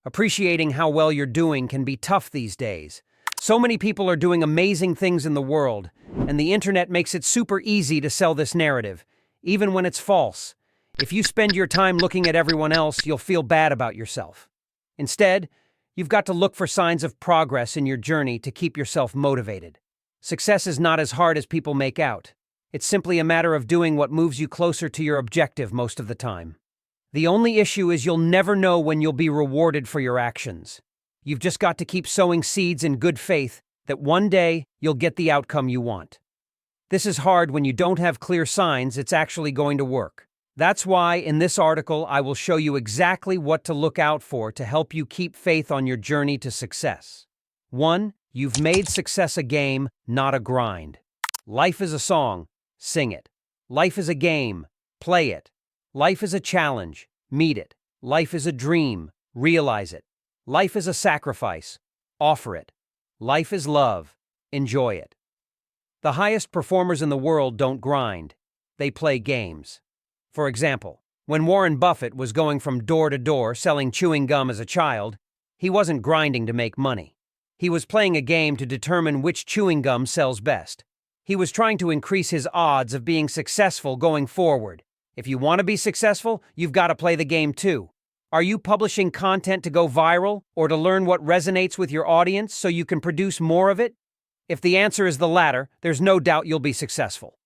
Appreciating how well you're doing can be tough these days. So many people are doing amazing things in the world, and the internet makes it super easy to sell this narrative, even when it's false. If you spend your time looking at everyone else, you'll feel bad about yourself. Instead, you've got to look for signs of progress in your journey to keep yourself motivated. Success is not as hard as people make out. It's simply a matter of doing what moves you closer to your objective most of the time. The only issue is you'll never know when you'll be rewarded for your actions. You've just got to keep sowing seeds in good faith that one day you'll get the outcome you want. This is hard when you don't have clear signs it's actually going to work. That's why in this article I will show you exactly what to look out for to help you keep faith on your journey to success. 1. You've made success a game, not a grind. Life is a song. Sing it. Life is a game. Play it. Life is a challenge. Meet it. Life is a dream. Realize it. Life is a sacrifice. Offer it. Life is love. Enjoy it. The highest performers in the world don't grind. They play games. For example, when Warren Buffett was going from door to door selling chewing gum as a child, he wasn't grinding to make money. He was playing a game to determine which chewing gum sells best. He was trying to increase his odds of being successful going forward. If you want to be successful, you've got to play the game too. Are you publishing content to go viral or to learn what resonates with your audience so you can produce more of it? If the answer is the latter, there's no doubt you'll be successful.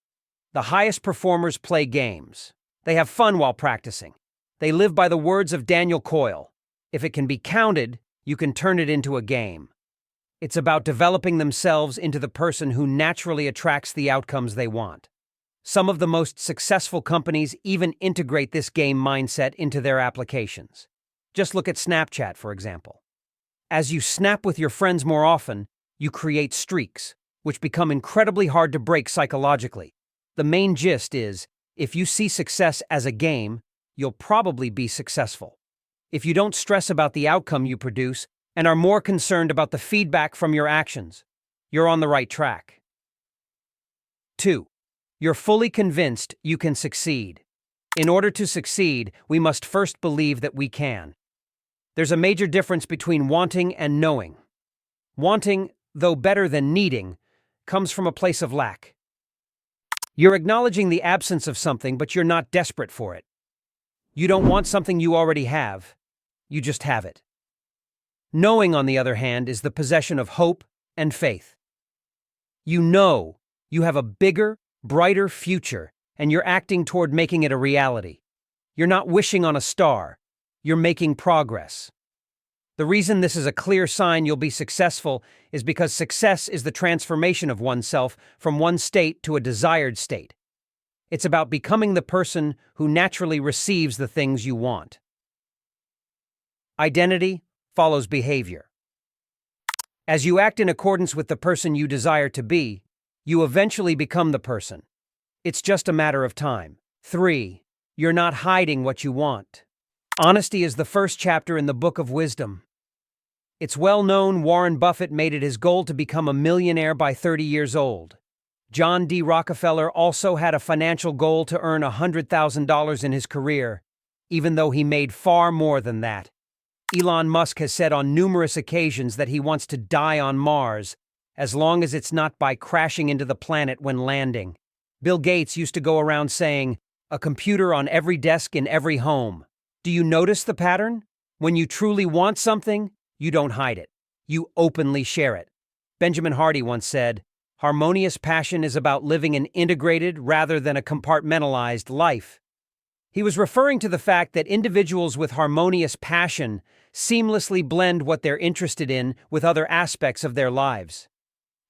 The highest performers play games. They have fun while practicing. They live by the words of Daniel Coyle. If it can be counted, you can turn it into a game. It's about developing themselves into the person who naturally attracts the outcomes they want. Some of the most successful companies even integrate this game mindset into their applications. Just look at Snapchat, for example. As you snap with your friends more often, you create streaks, which become incredibly hard to break psychologically. The main gist is, if you see success as a game, you'll probably be successful. If you don't stress about the outcome you produce and are more concerned about the feedback from your actions, you're on the right track. 2. You're fully convinced you can succeed. In order to succeed, we must first believe that we can. There's a major difference between wanting and knowing. Wanting, though better than needing, comes from a place of lack. You're acknowledging the absence of something, but you're not desperate for it. You don't want something you already have. You just have it. Knowing, on the other hand, is the possession of hope and faith. You know you have a bigger, brighter future, and you're acting toward making it a reality. You're not wishing on a star. You're making progress. The reason this is a clear sign you'll be successful is because success is the transformation of oneself from one state to a desired state. It's about becoming the person who naturally receives the things you want. Identity follows behavior. As you act in accordance with the person you desire to be, you eventually become the person. It's just a matter of time. 3. You're not hiding what you want. Honesty is the first chapter in the Book of Wisdom. It's well known Warren Buffett made it his goal to become a millionaire by 30 years old. John D. Rockefeller also had a financial goal to earn $100,000 in his career, even though he made far more than that. Elon Musk has said on numerous occasions that he wants to die on Mars, as long as it's not by crashing into the planet when landing. Bill Gates used to go around saying, "A computer on every desk in every home." Do you notice the pattern? When you truly want something, you don't hide it. You openly share it. Benjamin Hardy once said, "Harmonious passion is about living an integrated rather than a compartmentalized life." He was referring to the fact that individuals with harmonious passion seamlessly blend what they're interested in with other aspects of their lives.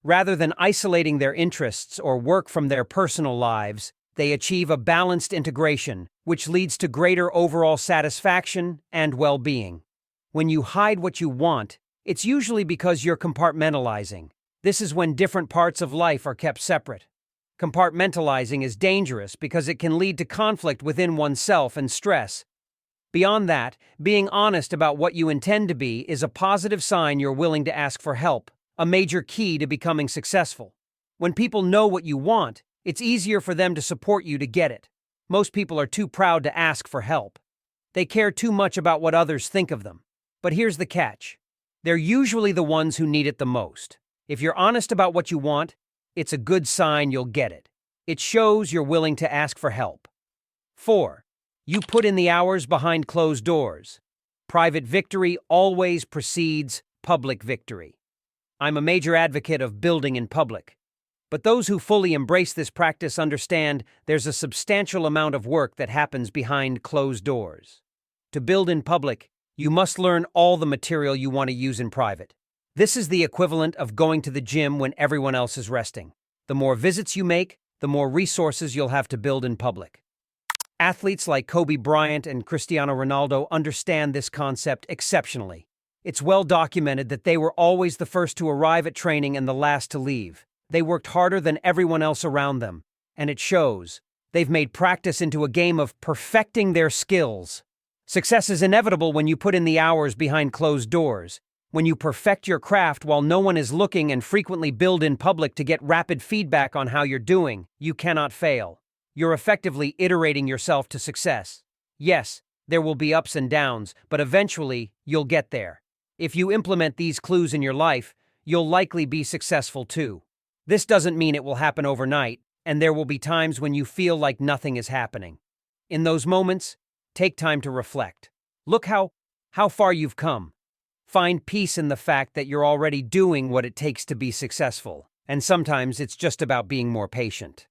Rather than isolating their interests or work from their personal lives, they achieve a balanced integration, which leads to greater overall satisfaction and well-being. When you hide what you want, it's usually because you're compartmentalizing. This is when different parts of life are kept separate. Compartmentalizing is dangerous because it can lead to conflict within oneself and stress. Beyond that, being honest about what you intend to be is a positive sign you're willing to ask for help, a major key to becoming successful. When people know what you want, it's easier for them to support you to get it. Most people are too proud to ask for help. They care too much about what others think of them. But here's the catch. They're usually the ones who need it the most. If you're honest about what you want, it's a good sign you'll get it. It shows you're willing to ask for help. 4. You put in the hours behind closed doors. Private victory always precedes public victory. I'm a major advocate of building in public. But those who fully embrace this practice understand there's a substantial amount of work that happens behind closed doors. To build in public, you must learn all the material you want to use in private. This is the equivalent of going to the gym when everyone else is resting. The more visits you make, the more resources you'll have to build in public. Athletes like Kobe Bryant and Cristiano Ronaldo understand this concept exceptionally. It's well documented that they were always the first to arrive at training and the last to leave. They worked harder than everyone else around them, and it shows. They've made practice into a game of perfecting their skills. Success is inevitable when you put in the hours behind closed doors, when you perfect your craft while no one is looking and frequently build in public to get rapid feedback on how you're doing. You cannot fail. You're effectively iterating yourself to success. Yes, there will be ups and downs, but eventually you'll get there. If you implement these clues in your life, you'll likely be successful too. This doesn't mean it will happen overnight, and there will be times when you feel like nothing is happening. In those moments, take time to reflect. Look how far you've come. Find peace in the fact that you're already doing what it takes to be successful, and sometimes it's just about being more patient.